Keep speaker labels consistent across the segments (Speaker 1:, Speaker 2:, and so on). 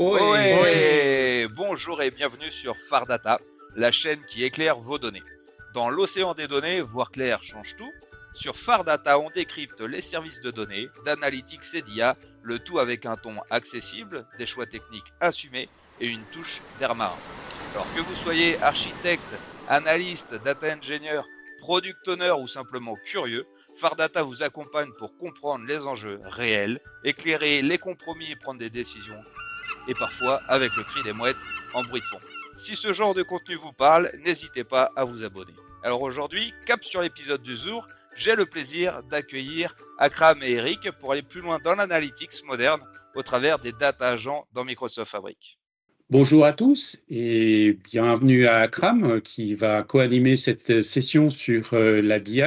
Speaker 1: Ohé! Bonjour et bienvenue sur Fardata, la chaîne qui éclaire vos données. Dans l'océan des données, voir clair change tout. Sur Fardata, on décrypte les services de données, d'analytics et d'IA, le tout avec un ton accessible, des choix techniques assumés et une touche d'air marin. Alors que vous soyez architecte, analyste, data engineer, product owner ou simplement curieux, Fardata vous accompagne pour comprendre les enjeux réels, éclairer les compromis et prendre des décisions et parfois avec le cri des mouettes en bruit de fond. Si ce genre de contenu vous parle, n'hésitez pas à vous abonner. Alors aujourd'hui, cap sur l'épisode du jour, j'ai le plaisir d'accueillir Akram et Eric pour aller plus loin dans l'analytics moderne au travers des data agents dans Microsoft Fabric.
Speaker 2: Bonjour à tous et bienvenue à Akram qui va co-animer cette session sur la BI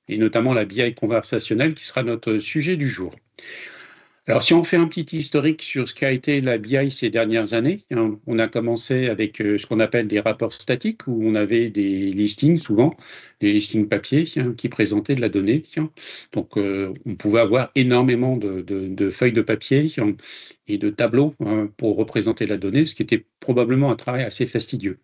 Speaker 2: et notamment la BI conversationnelle qui sera notre sujet du jour. Alors si on fait un petit historique sur ce qu'a été la BI ces dernières années, on a commencé avec ce qu'on appelle des rapports statiques où on avait des listings souvent, des listings papier qui présentaient de la donnée. Donc on pouvait avoir énormément de feuilles de papier et de tableaux pour représenter la donnée, ce qui était probablement un travail assez fastidieux.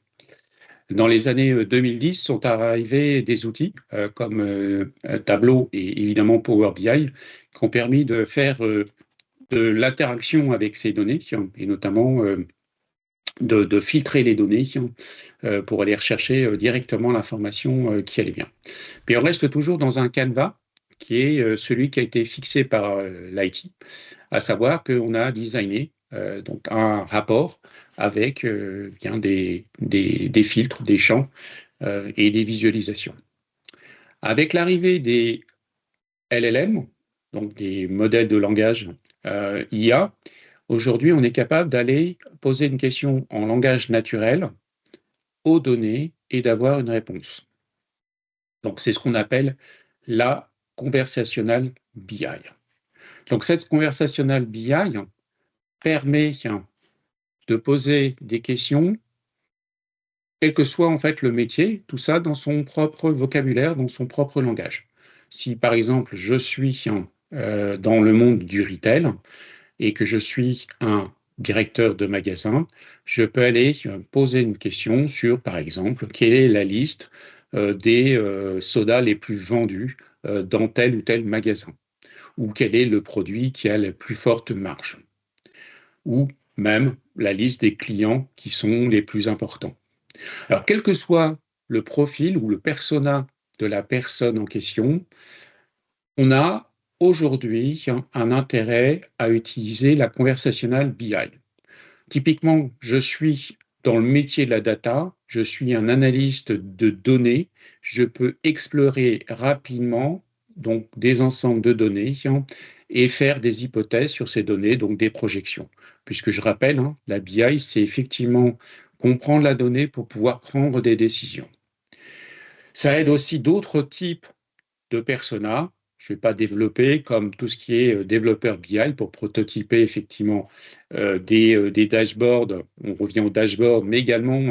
Speaker 2: Dans les années 2010 sont arrivés des outils comme Tableau et évidemment Power BI qui ont permis de faire de l'interaction avec ces données et notamment de filtrer les données pour aller rechercher directement l'information qui allait bien. Puis on reste toujours dans un canevas qui est celui qui a été fixé par l'IT, à savoir qu'on a designé donc un rapport avec bien des filtres, des champs et des visualisations. Avec l'arrivée des LLM, donc des modèles de langage IA, aujourd'hui, on est capable d'aller poser une question en langage naturel aux données et d'avoir une réponse. Donc, c'est ce qu'on appelle la conversational BI. Donc, cette conversational BI permet de poser des questions, quel que soit en fait le métier, tout ça dans son propre vocabulaire, dans son propre langage. Si par exemple, je suis dans le monde du retail et que je suis un directeur de magasin, je peux aller poser une question sur, par exemple, quelle est la liste des sodas les plus vendus dans tel ou tel magasin, ou quel est le produit qui a la plus forte marge, ou même la liste des clients qui sont les plus importants. Alors, quel que soit le profil ou le persona de la personne en question, on a aujourd'hui un intérêt à utiliser la conversational BI. Typiquement, je suis dans le métier de la data, je suis un analyste de données, je peux explorer rapidement donc des ensembles de données et faire des hypothèses sur ces données, donc des projections. Puisque je rappelle, la BI, c'est effectivement comprendre la donnée pour pouvoir prendre des décisions. Ça aide aussi d'autres types de personas. Je ne vais pas développer comme tout ce qui est développeur BI pour prototyper effectivement des dashboards, on revient au dashboard, mais également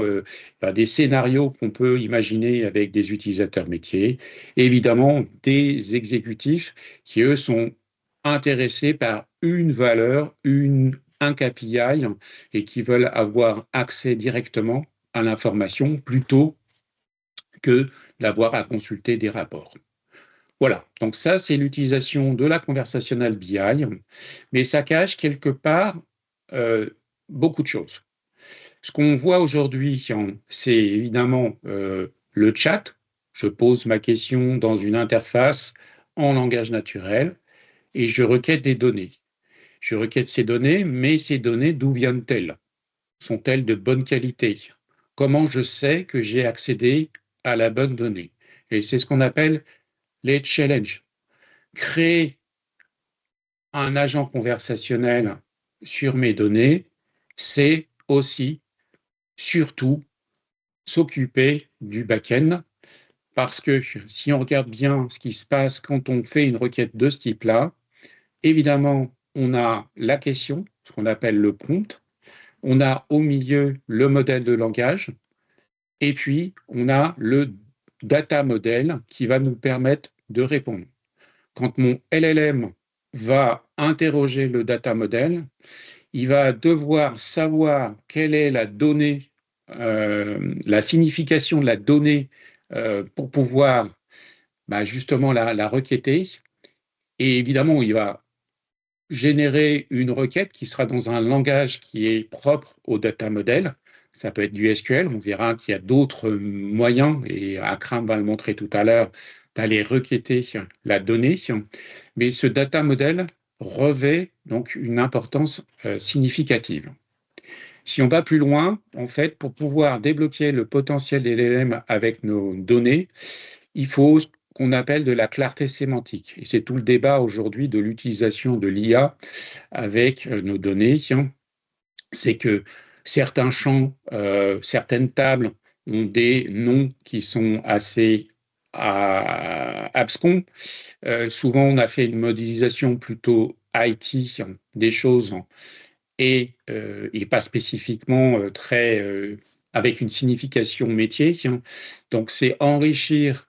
Speaker 2: des scénarios qu'on peut imaginer avec des utilisateurs métiers. Et évidemment, des exécutifs qui, eux, sont intéressés par une valeur, un KPI et qui veulent avoir accès directement à l'information plutôt que d'avoir à consulter des rapports. Voilà, donc ça, c'est l'utilisation de la conversational BI, mais ça cache quelque part beaucoup de choses. Ce qu'on voit aujourd'hui, c'est évidemment le chat. Je pose ma question dans une interface en langage naturel et je requête des données. Je requête ces données, mais ces données, d'où viennent-elles? Sont-elles de bonne qualité? Comment je sais que j'ai accédé à la bonne donnée? Et c'est ce qu'on appelle les challenges. Créer un agent conversationnel sur mes données, c'est aussi, surtout, s'occuper du back-end, parce que si on regarde bien ce qui se passe quand on fait une requête de ce type-là, évidemment, on a la question, ce qu'on appelle le prompt, on a au milieu le modèle de langage, et puis on a le data model qui va nous permettre de répondre. Quand mon LLM va interroger le data model, il va devoir savoir quelle est la donnée, la signification de la donnée pour pouvoir justement la requêter. Et évidemment, il va générer une requête qui sera dans un langage qui est propre au data model. Ça peut être du SQL, on verra qu'il y a d'autres moyens, et Akram va le montrer tout à l'heure, d'aller requêter la donnée. Mais ce data model revêt donc une importance significative. Si on va plus loin, en fait, pour pouvoir débloquer le potentiel des LLM avec nos données, il faut ce qu'on appelle de la clarté sémantique. Et c'est tout le débat aujourd'hui de l'utilisation de l'IA avec nos données. C'est que certains champs, certaines tables ont des noms qui sont assez abscons. Souvent, on a fait une modélisation plutôt IT des choses et pas spécifiquement avec une signification métier. Donc, c'est enrichir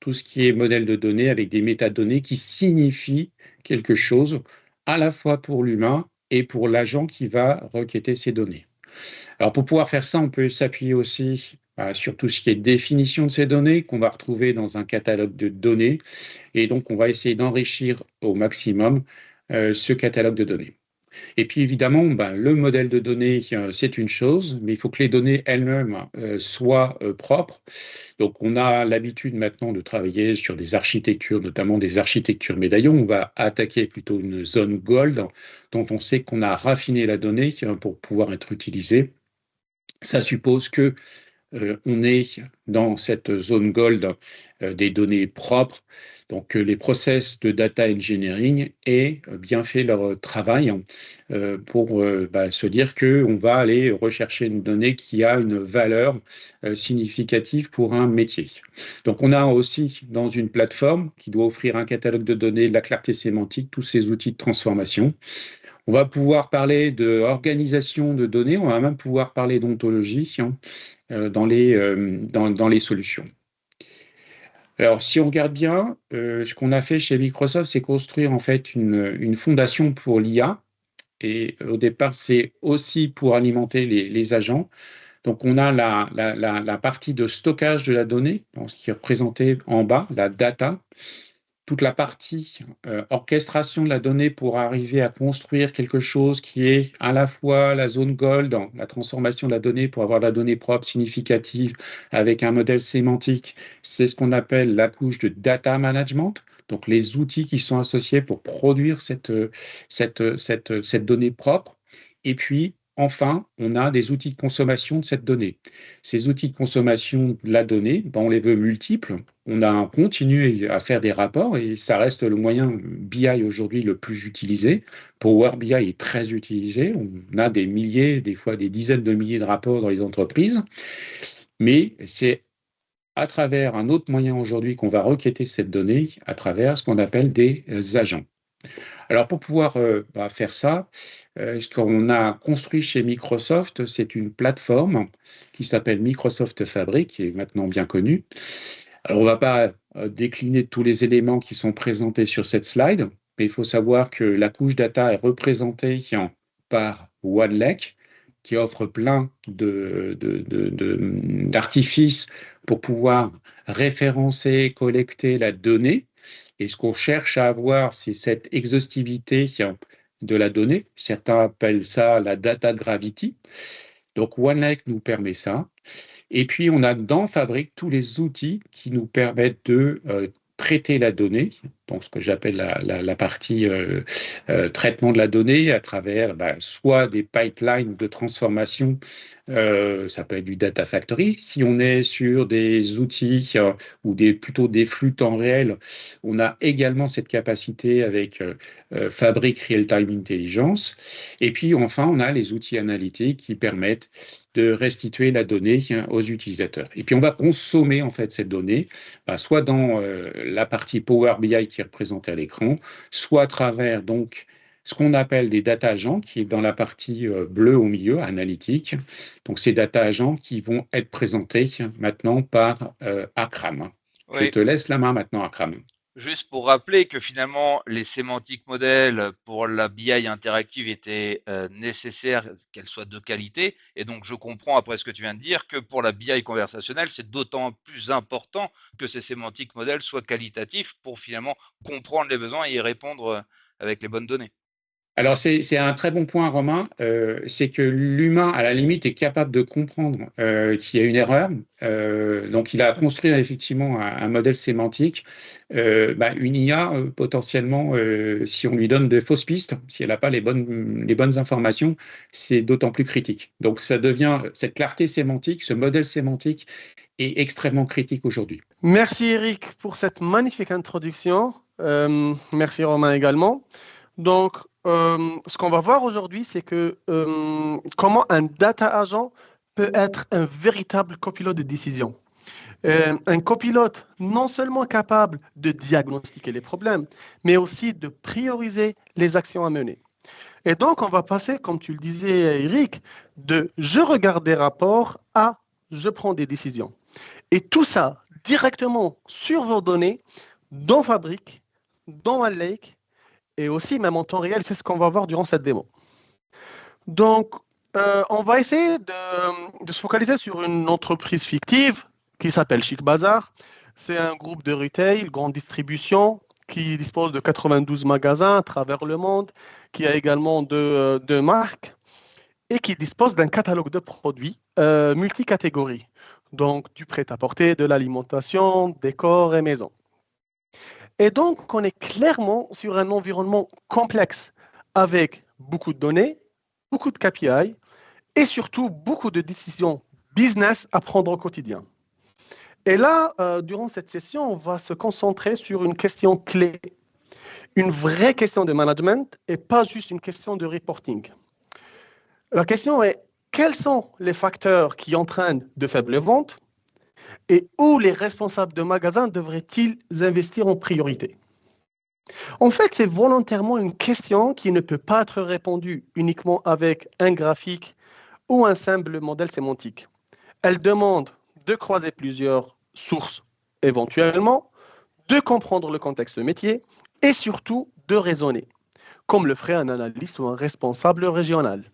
Speaker 2: tout ce qui est modèle de données avec des métadonnées qui signifient quelque chose à la fois pour l'humain et pour l'agent qui va requêter ces données. Alors, pour pouvoir faire ça, on peut s'appuyer aussi sur tout ce qui est définition de ces données qu'on va retrouver dans un catalogue de données. Et donc, on va essayer d'enrichir au maximum ce catalogue de données. Et puis évidemment, le modèle de données, c'est une chose, mais il faut que les données elles-mêmes soient propres. Donc on a l'habitude maintenant de travailler sur des architectures, notamment des architectures médaillons. On va attaquer plutôt une zone gold, dont on sait qu'on a raffiné la donnée pour pouvoir être utilisée. Ça suppose que on est dans cette zone gold des données propres, donc que les process de data engineering aient bien fait leur travail pour se dire qu'on va aller rechercher une donnée qui a une valeur significative pour un métier. Donc on a aussi dans une plateforme qui doit offrir un catalogue de données, de la clarté sémantique, tous ces outils de transformation. On va pouvoir parler d'organisation de données, on va même pouvoir parler d'ontologie dans les solutions. Alors, si on regarde bien, ce qu'on a fait chez Microsoft, c'est construire en fait une fondation pour l'IA. Et au départ, c'est aussi pour alimenter les agents. Donc, on a la partie de stockage de la donnée, qui est représentée en bas, la data. Toute la partie orchestration de la donnée pour arriver à construire quelque chose qui est à la fois la zone gold, la transformation de la donnée pour avoir la donnée propre, significative, avec un modèle sémantique. C'est ce qu'on appelle la couche de data management, donc les outils qui sont associés pour produire cette donnée propre. Et puis, enfin, on a des outils de consommation de cette donnée. Ces outils de consommation de la donnée, on les veut multiples. On a continué à faire des rapports et ça reste le moyen BI aujourd'hui le plus utilisé. Power BI est très utilisé. On a des milliers, des fois des dizaines de milliers de rapports dans les entreprises. Mais c'est à travers un autre moyen aujourd'hui qu'on va requêter cette donnée, à travers ce qu'on appelle des agents. Alors, pour pouvoir faire ça, ce qu'on a construit chez Microsoft, c'est une plateforme qui s'appelle Microsoft Fabric, qui est maintenant bien connue. Alors, on ne va pas décliner tous les éléments qui sont présentés sur cette slide, mais il faut savoir que la couche data est représentée par OneLake, qui offre plein d'artifices pour pouvoir référencer, collecter la donnée. Et ce qu'on cherche à avoir, c'est cette exhaustivité de la donnée. Certains appellent ça la data gravity. Donc OneLake nous permet ça. Et puis on a dans Fabric tous les outils qui nous permettent de traiter la donnée, donc ce que j'appelle la partie traitement de la donnée à travers soit des pipelines de transformation, ça peut être du data factory. Si on est sur des outils ou plutôt des flux temps réel, on a également cette capacité avec Fabric Real-Time Intelligence. Et puis enfin, on a les outils analytiques qui permettent de restituer la donnée aux utilisateurs. Et puis on va consommer en fait cette donnée, soit dans la partie Power BI qui est représentée à l'écran, soit à travers donc ce qu'on appelle des data agents, qui est dans la partie bleue au milieu, analytique. Donc ces data agents qui vont être présentés maintenant par Akram. Oui. Je te laisse la main maintenant, Akram.
Speaker 1: Juste pour rappeler que finalement, les sémantiques modèles pour la BI interactive étaient nécessaires qu'elles soient de qualité. Et donc, je comprends après ce que tu viens de dire que pour la BI conversationnelle, c'est d'autant plus important que ces sémantiques modèles soient qualitatifs pour finalement comprendre les besoins et y répondre avec les bonnes données.
Speaker 2: Alors, c'est un très bon point, Romain. C'est que l'humain, à la limite, est capable de comprendre qu'il y a une erreur. Donc, il a construit effectivement un modèle sémantique. Une IA, potentiellement, si on lui donne de fausses pistes, si elle n'a pas les bonnes informations, c'est d'autant plus critique. Donc, ça devient, cette clarté sémantique, ce modèle sémantique est extrêmement critique aujourd'hui.
Speaker 3: Merci Eric pour cette magnifique introduction. Merci Romain également. Donc, ce qu'on va voir aujourd'hui, c'est que comment un data agent peut être un véritable copilote de décision. Un copilote non seulement capable de diagnostiquer les problèmes, mais aussi de prioriser les actions à mener. Et donc, on va passer, comme tu le disais, Eric, de je regarde des rapports à je prends des décisions. Et tout ça directement sur vos données, dans Fabric, dans un Lake, et aussi même en temps réel, c'est ce qu'on va voir durant cette démo. Donc, on va essayer de se focaliser sur une entreprise fictive qui s'appelle Chic Bazaar. C'est un groupe de retail, grande distribution, qui dispose de 92 magasins à travers le monde, qui a également deux marques et qui dispose d'un catalogue de produits multicatégories. Donc, du prêt-à-porter, de l'alimentation, décor et maison. Et donc, on est clairement sur un environnement complexe avec beaucoup de données, beaucoup de KPI et surtout beaucoup de décisions business à prendre au quotidien. Et là, durant cette session, on va se concentrer sur une question clé, une vraie question de management et pas juste une question de reporting. La question est, quels sont les facteurs qui entraînent de faibles ventes et où les responsables de magasins devraient-ils investir en priorité? En fait, c'est volontairement une question qui ne peut pas être répondue uniquement avec un graphique ou un simple modèle sémantique. Elle demande de croiser plusieurs sources éventuellement, de comprendre le contexte métier et surtout de raisonner, comme le ferait un analyste ou un responsable régional.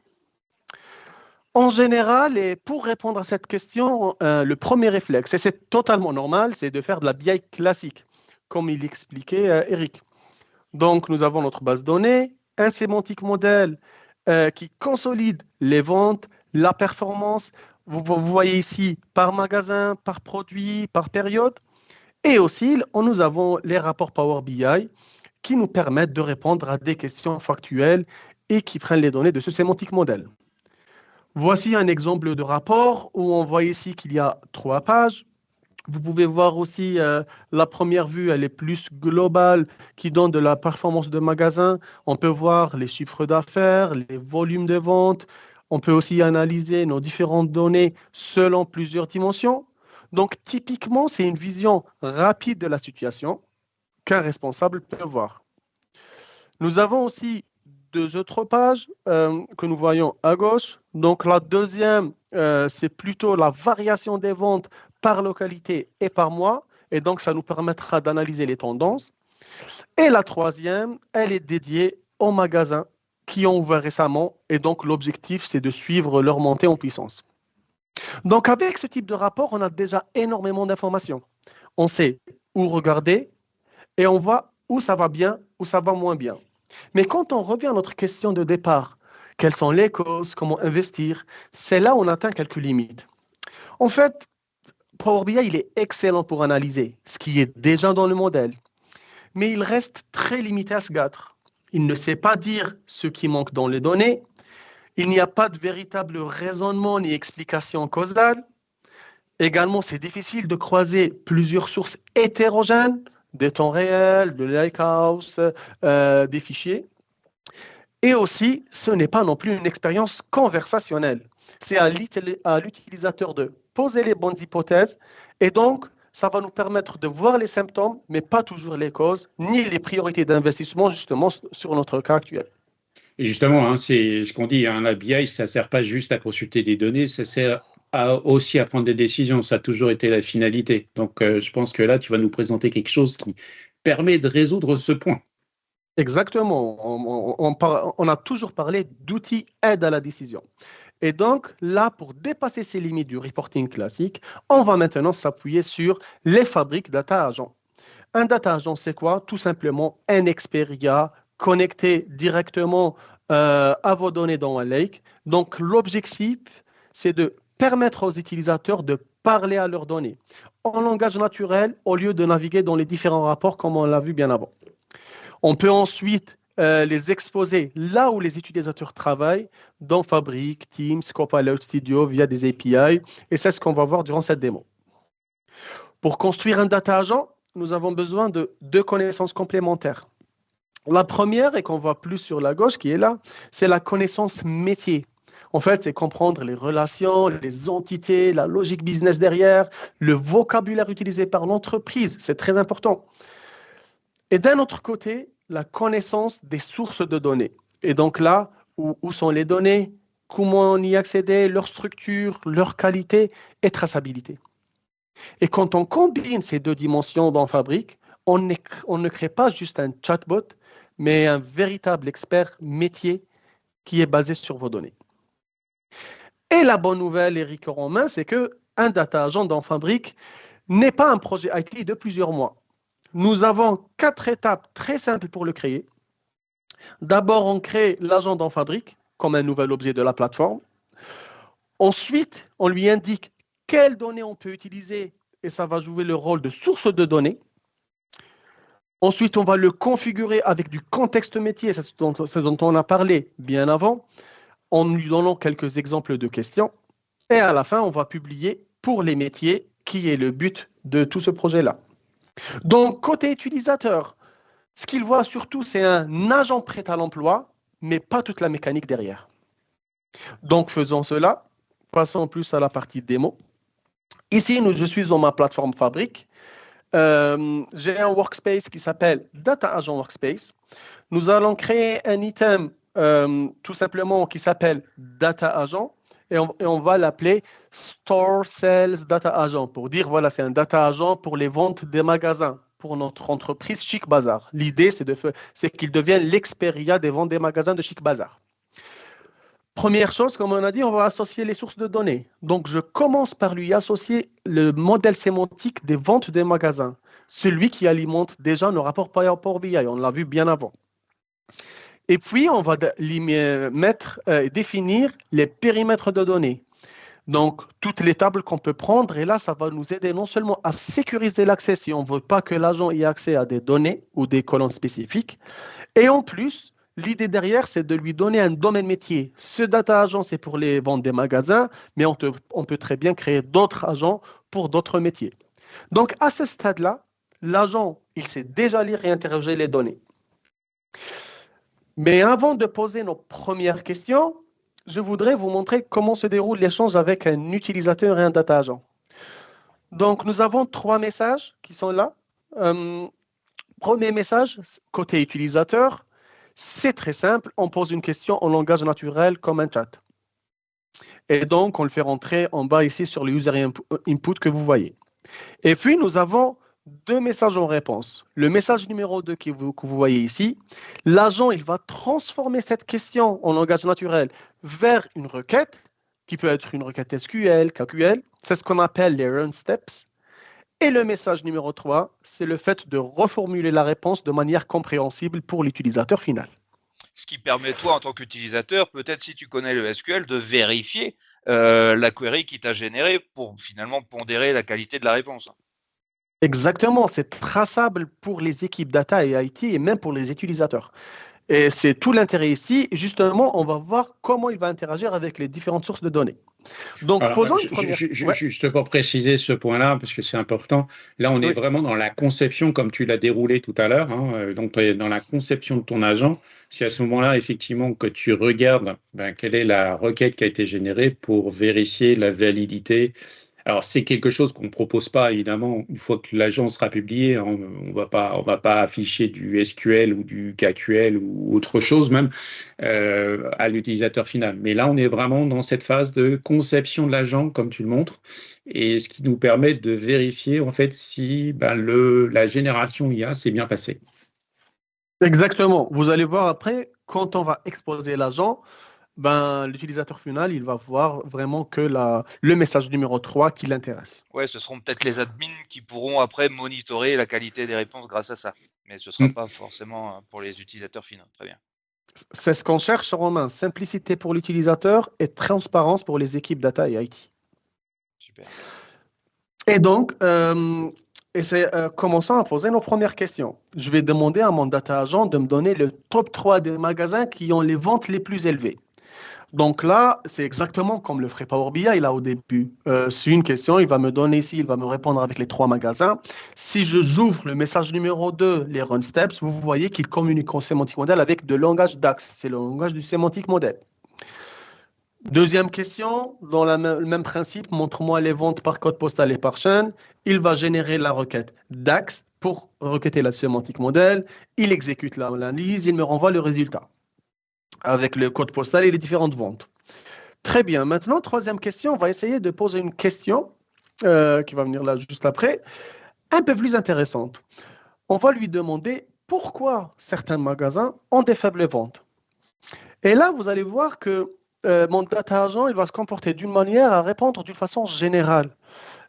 Speaker 3: En général, et pour répondre à cette question, le premier réflexe, et c'est totalement normal, c'est de faire de la BI classique, comme il expliquait Eric. Donc, nous avons notre base de données, un sémantique modèle qui consolide les ventes, la performance. Vous voyez ici par magasin, par produit, par période. Et aussi, nous avons les rapports Power BI qui nous permettent de répondre à des questions factuelles et qui prennent les données de ce sémantique modèle. Voici un exemple de rapport où on voit ici qu'il y a 3 pages. Vous pouvez voir aussi la première vue, elle est plus globale, qui donne de la performance de magasin. On peut voir les chiffres d'affaires, les volumes de vente. On peut aussi analyser nos différentes données selon plusieurs dimensions. Donc, typiquement, c'est une vision rapide de la situation qu'un responsable peut voir. Nous avons aussi 2 autres pages que nous voyons à gauche. Donc, la deuxième, c'est plutôt la variation des ventes par localité et par mois. Et donc, ça nous permettra d'analyser les tendances. Et la troisième, elle est dédiée aux magasins qui ont ouvert récemment. Et donc, l'objectif, c'est de suivre leur montée en puissance. Donc, avec ce type de rapport, on a déjà énormément d'informations. On sait où regarder et on voit où ça va bien, où ça va moins bien. Mais quand on revient à notre question de départ, quelles sont les causes, comment investir, c'est là où on atteint quelques limites. En fait, Power BI, il est excellent pour analyser ce qui est déjà dans le modèle, mais il reste très limité à ce gâtre. Il ne sait pas dire ce qui manque dans les données, il n'y a pas de véritable raisonnement ni explication causale. Également, c'est difficile de croiser plusieurs sources hétérogènes, des temps réels, de Lakehouse, des fichiers. Et aussi, ce n'est pas non plus une expérience conversationnelle. C'est à l'utilisateur de poser les bonnes hypothèses et donc, ça va nous permettre de voir les symptômes, mais pas toujours les causes, ni les priorités d'investissement, justement, sur notre cas actuel.
Speaker 2: Et justement, c'est ce qu'on dit, la BI, ça ne sert pas juste à consulter des données, ça sert aussi à prendre des décisions. Ça a toujours été la finalité. Donc, je pense que là, tu vas nous présenter quelque chose qui permet de résoudre ce point.
Speaker 3: Exactement. On a toujours parlé d'outils aide à la décision. Et donc, là, pour dépasser ces limites du reporting classique, on va maintenant s'appuyer sur les fabriques data agents. Un data agent, c'est quoi? Tout simplement un expert IA connecté directement à vos données dans un lake. Donc, l'objectif, c'est de permettre aux utilisateurs de parler à leurs données en langage naturel au lieu de naviguer dans les différents rapports comme on l'a vu bien avant. On peut ensuite les exposer là où les utilisateurs travaillent, dans Fabric, Teams, Copilot Studio via des API. Et c'est ce qu'on va voir durant cette démo. Pour construire un data agent, nous avons besoin de deux connaissances complémentaires. La première, et qu'on voit plus sur la gauche qui est là, c'est la connaissance métier. En fait, c'est comprendre les relations, les entités, la logique business derrière, le vocabulaire utilisé par l'entreprise. C'est très important. Et d'un autre côté, la connaissance des sources de données. Et donc là, où sont les données, comment y accéder, leur structure, leur qualité et traçabilité. Et quand on combine ces deux dimensions dans Fabric, on ne crée pas juste un chatbot, mais un véritable expert métier qui est basé sur vos données. Et la bonne nouvelle, Eric Romain, c'est qu'un data agent dans Fabric n'est pas un projet IT de plusieurs mois. Nous avons 4 étapes très simples pour le créer. D'abord, on crée l'agent dans Fabric comme un nouvel objet de la plateforme. Ensuite, on lui indique quelles données on peut utiliser et ça va jouer le rôle de source de données. Ensuite, on va le configurer avec du contexte métier, c'est ce dont on a parlé bien avant, en lui donnant quelques exemples de questions. Et à la fin, on va publier pour les métiers, qui est le but de tout ce projet-là. Donc, côté utilisateur, ce qu'il voit surtout, c'est un agent prêt à l'emploi, mais pas toute la mécanique derrière. Donc, faisons cela. Passons plus à la partie démo. Ici, je suis dans ma plateforme Fabric. J'ai un workspace qui s'appelle Data Agent Workspace. Nous allons créer un item tout simplement qui s'appelle Data Agent et on va l'appeler Store Sales Data Agent pour dire voilà, c'est un data agent pour les ventes des magasins pour notre entreprise Chic Bazar. L'idée, c'est qu'il devienne l'expert IA des ventes des magasins de Chic Bazar. Première chose, comme on a dit, on va associer les sources de données. Donc, je commence par lui associer le modèle sémantique des ventes des magasins, celui qui alimente déjà nos rapports Power BI, on l'a vu bien avant. Et puis, on va définir les périmètres de données. Donc, toutes les tables qu'on peut prendre, et là, ça va nous aider non seulement à sécuriser l'accès si on ne veut pas que l'agent ait accès à des données ou des colonnes spécifiques, et en plus, l'idée derrière, c'est de lui donner un domaine métier. Ce data agent, c'est pour les ventes des magasins, mais on peut très bien créer d'autres agents pour d'autres métiers. Donc, à ce stade-là, l'agent, il sait déjà lire et interroger les données. Mais avant de poser nos premières questions, je voudrais vous montrer comment se déroule l'échange avec un utilisateur et un data agent. Donc, nous avons 3 messages qui sont là. Premier message, côté utilisateur, c'est très simple, on pose une question en langage naturel comme un chat. Et donc, on le fait rentrer en bas ici sur le user input que vous voyez. Et puis, nous avons 2 messages en réponse. Le message numéro 2 que vous voyez ici, l'agent, il va transformer cette question en langage naturel vers une requête, qui peut être une requête SQL, KQL. C'est ce qu'on appelle les run steps. Et le message numéro 3, c'est le fait de reformuler la réponse de manière compréhensible pour l'utilisateur final.
Speaker 1: Ce qui permet, toi, en tant qu'utilisateur, peut-être si tu connais le SQL, de vérifier la query qui t'a générée pour finalement pondérer la qualité de la réponse.
Speaker 3: Exactement, c'est traçable pour les équipes data et IT et même pour les utilisateurs. Et c'est tout l'intérêt ici. Justement, on va voir comment il va interagir avec les différentes sources de données. Donc, posons une première...
Speaker 2: Juste pour préciser ce point-là, parce que c'est important, là, on est vraiment dans la conception, comme tu l'as déroulé tout à l'heure. Donc, dans la conception de ton agent, c'est à ce moment-là, effectivement, que tu regardes quelle est la requête qui a été générée pour vérifier la validité Alors, c'est quelque chose qu'on ne propose pas, évidemment, une fois que l'agent sera publié. On ne va pas afficher du SQL ou du KQL ou autre chose même à l'utilisateur final. Mais là, on est vraiment dans cette phase de conception de l'agent, comme tu le montres, et ce qui nous permet de vérifier, en fait, si la génération IA s'est bien passée.
Speaker 3: Exactement. Vous allez voir après, quand on va exposer l'agent, l'utilisateur final, il va voir vraiment que le message numéro 3 qui l'intéresse.
Speaker 1: Ouais, ce seront peut-être les admins qui pourront après monitorer la qualité des réponses grâce à ça. Mais ce ne sera pas forcément pour les utilisateurs finaux. Très bien.
Speaker 3: C'est ce qu'on cherche, Romain. Simplicité pour l'utilisateur et transparence pour les équipes data et IT.
Speaker 1: Super.
Speaker 3: Et donc, commençons à poser nos premières questions. Je vais demander à mon data agent de me donner le top 3 des magasins qui ont les ventes les plus élevées. Donc là, c'est exactement comme le ferait Power BI là au début. C'est une question, il va me donner ici, il va me répondre avec les 3 magasins. Si j'ouvre le message numéro 2, les run steps, vous voyez qu'il communique en sémantique modèle avec le langage DAX. C'est le langage du sémantique modèle. Deuxième question, dans le même principe, montre-moi les ventes par code postal et par chaîne. Il va générer la requête DAX pour requêter la sémantique modèle. Il exécute l'analyse, il me renvoie le résultat avec le code postal et les différentes ventes. Très bien. Maintenant, troisième question, on va essayer de poser une question qui va venir là juste après, un peu plus intéressante. On va lui demander pourquoi certains magasins ont des faibles ventes. Et là, vous allez voir que mon data agent, il va se comporter d'une manière à répondre d'une façon générale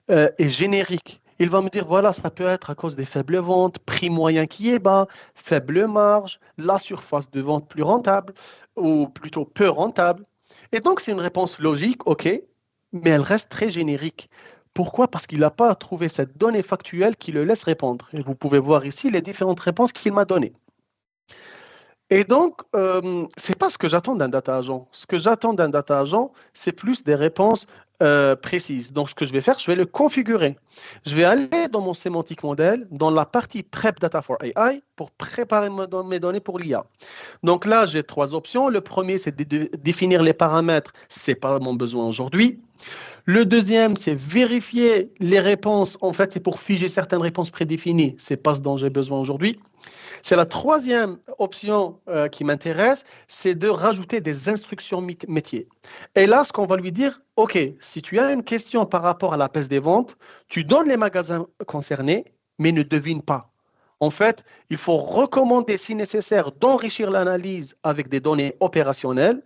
Speaker 3: et générique. Il va me dire, voilà, ça peut être à cause des faibles ventes, prix moyen qui est bas, faible marge, la surface de vente plus rentable, ou plutôt peu rentable. Et donc, c'est une réponse logique, OK, mais elle reste très générique. Pourquoi? Parce qu'il n'a pas trouvé cette donnée factuelle qui le laisse répondre. Et vous pouvez voir ici les différentes réponses qu'il m'a données. Et donc, ce n'est pas ce que j'attends d'un data agent. Ce que j'attends d'un data agent, c'est plus des réponses précises. Donc, ce que je vais faire, je vais le configurer. Je vais aller dans mon sémantique modèle, dans la partie Prep Data for AI, pour préparer mes données pour l'IA. Donc là, j'ai 3 options. Le premier, c'est de définir les paramètres. Ce n'est pas mon besoin aujourd'hui. Le deuxième, c'est vérifier les réponses. En fait, c'est pour figer certaines réponses prédéfinies. Ce n'est pas ce dont j'ai besoin aujourd'hui. C'est la troisième option qui m'intéresse, c'est de rajouter des instructions métiers. Et là, ce qu'on va lui dire, OK, si tu as une question par rapport à la baisse des ventes, tu donnes les magasins concernés, mais ne devine pas. En fait, il faut recommander, si nécessaire, d'enrichir l'analyse avec des données opérationnelles,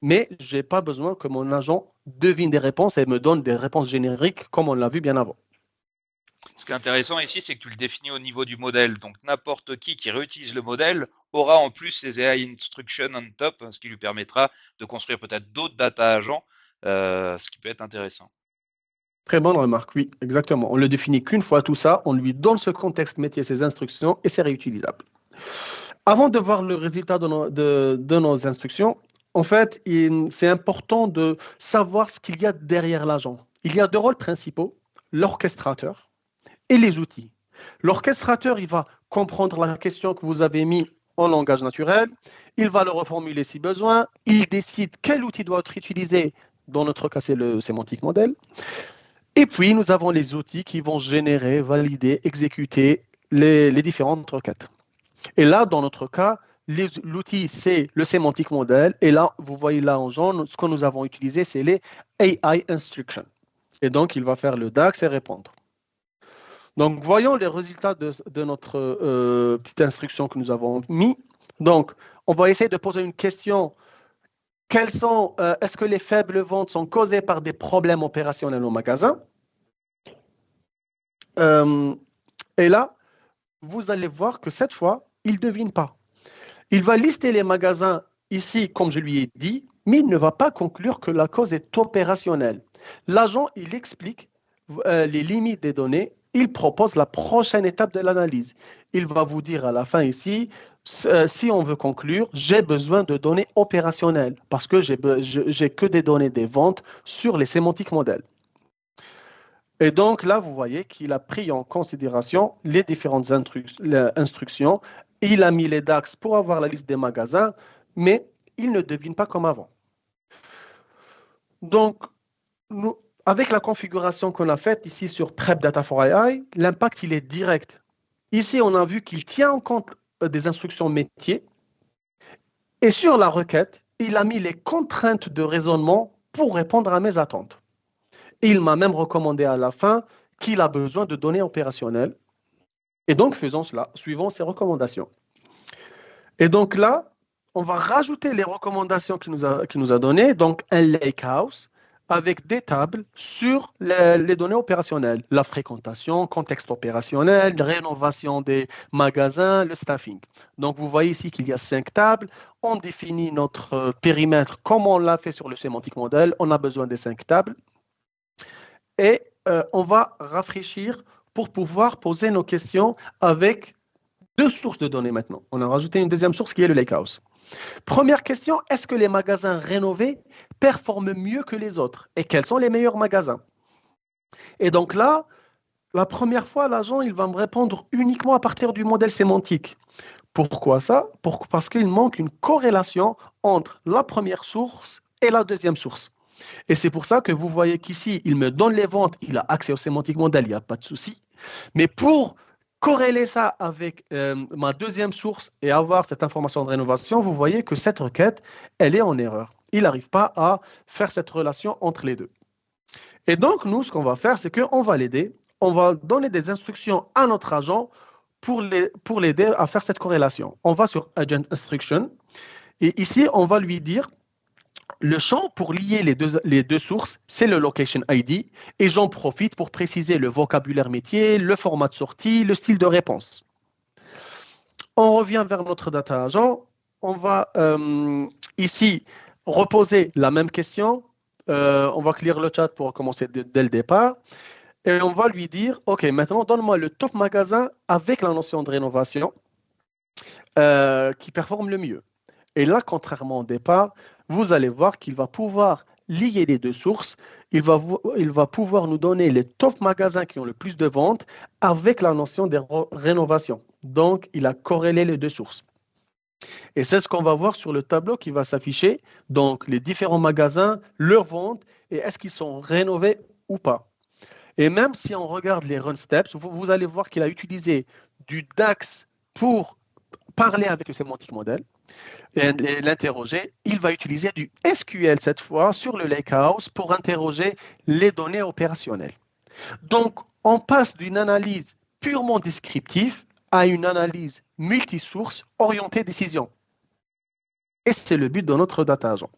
Speaker 3: mais je n'ai pas besoin que mon agent devine des réponses et me donne des réponses génériques comme on l'a vu bien avant.
Speaker 1: Ce qui est intéressant ici, c'est que tu le définis au niveau du modèle. Donc, n'importe qui réutilise le modèle aura en plus ces AI instructions on top, ce qui lui permettra de construire peut-être d'autres data agents, ce qui peut être intéressant.
Speaker 3: Très bonne remarque, oui, exactement. On ne le définit qu'une fois tout ça, on lui donne ce contexte métier, ses instructions et c'est réutilisable. Avant de voir le résultat de nos instructions, en fait, c'est important de savoir ce qu'il y a derrière l'agent. Il y a 2 rôles principaux, l'orchestrateur et les outils. L'orchestrateur, il va comprendre la question que vous avez mise en langage naturel, il va le reformuler si besoin, il décide quel outil doit être utilisé, dans notre cas c'est le sémantique modèle, et puis nous avons les outils qui vont générer, valider, exécuter les différentes requêtes. Et là, dans notre cas, l'outil, c'est le sémantique modèle. Et là, vous voyez là en jaune, ce que nous avons utilisé, c'est les AI instructions. Et donc, il va faire le DAX et répondre. Donc, voyons les résultats de notre petite instruction que nous avons mis. Donc, on va essayer de poser une question. Est-ce que les faibles ventes sont causées par des problèmes opérationnels au magasin? Et là, vous allez voir que cette fois, il ne devine pas. Il va lister les magasins ici, comme je lui ai dit, mais il ne va pas conclure que la cause est opérationnelle. L'agent, il explique les limites des données, il propose la prochaine étape de l'analyse. Il va vous dire à la fin ici, si on veut conclure, j'ai besoin de données opérationnelles parce que j'ai que des données des ventes sur les sémantiques modèles. Et donc là, vous voyez qu'il a pris en considération les différentes instructions. Il a mis les DAX pour avoir la liste des magasins, mais il ne devine pas comme avant. Donc, avec la configuration qu'on a faite ici sur Prep Data for AI, l'impact, il est direct. Ici, on a vu qu'il tient en compte des instructions métiers. Et sur la requête, il a mis les contraintes de raisonnement pour répondre à mes attentes. Et il m'a même recommandé à la fin qu'il a besoin de données opérationnelles. Et donc, faisons cela, suivons ses recommandations. Et donc là, on va rajouter les recommandations qu'il nous a données, donc un lakehouse avec des tables sur les données opérationnelles, la fréquentation, contexte opérationnel, rénovation des magasins, le staffing. Donc, vous voyez ici qu'il y a 5 tables. On définit notre périmètre comme on l'a fait sur le Semantic Model. On a besoin des 5 tables. Et on va rafraîchir pour pouvoir poser nos questions avec 2 sources de données maintenant. On a rajouté une deuxième source qui est le lakehouse. Première question, est-ce que les magasins rénovés performent mieux que les autres? Et quels sont les meilleurs magasins? Et donc là, la première fois, l'agent, il va me répondre uniquement à partir du modèle sémantique. Pourquoi ça? Parce qu'il manque une corrélation entre la première source et la deuxième source. Et c'est pour ça que vous voyez qu'ici, il me donne les ventes, il a accès au sémantique modèle, il n'y a pas de souci. Mais pour corréler ça avec ma deuxième source et avoir cette information de rénovation, vous voyez que cette requête, elle est en erreur. Il n'arrive pas à faire cette relation entre les deux. Et donc, nous, ce qu'on va faire, c'est qu'on va l'aider. On va donner des instructions à notre agent pour l'aider à faire cette corrélation. On va sur Agent Instruction. Et ici, on va lui dire, le champ pour lier les deux sources, c'est le Location ID. Et j'en profite pour préciser le vocabulaire métier, le format de sortie, le style de réponse. On revient vers notre data agent. On va ici reposer la même question. On va clear le chat pour commencer dès le départ. Et on va lui dire, OK, maintenant, donne-moi le top magasin avec la notion de rénovation qui performe le mieux. Et là, contrairement au départ, vous allez voir qu'il va pouvoir lier les deux sources. Il va pouvoir nous donner les top magasins qui ont le plus de ventes avec la notion de rénovation. Donc, il a corrélé les deux sources. Et c'est ce qu'on va voir sur le tableau qui va s'afficher. Donc, les différents magasins, leurs ventes et est-ce qu'ils sont rénovés ou pas. Et même si on regarde les run steps, vous allez voir qu'il a utilisé du DAX pour parler avec le sémantique model et l'interroger. Il va utiliser du SQL cette fois sur le lakehouse pour interroger les données opérationnelles. Donc, on passe d'une analyse purement descriptive à une analyse multisource orientée décision. Et c'est le but de notre data agent.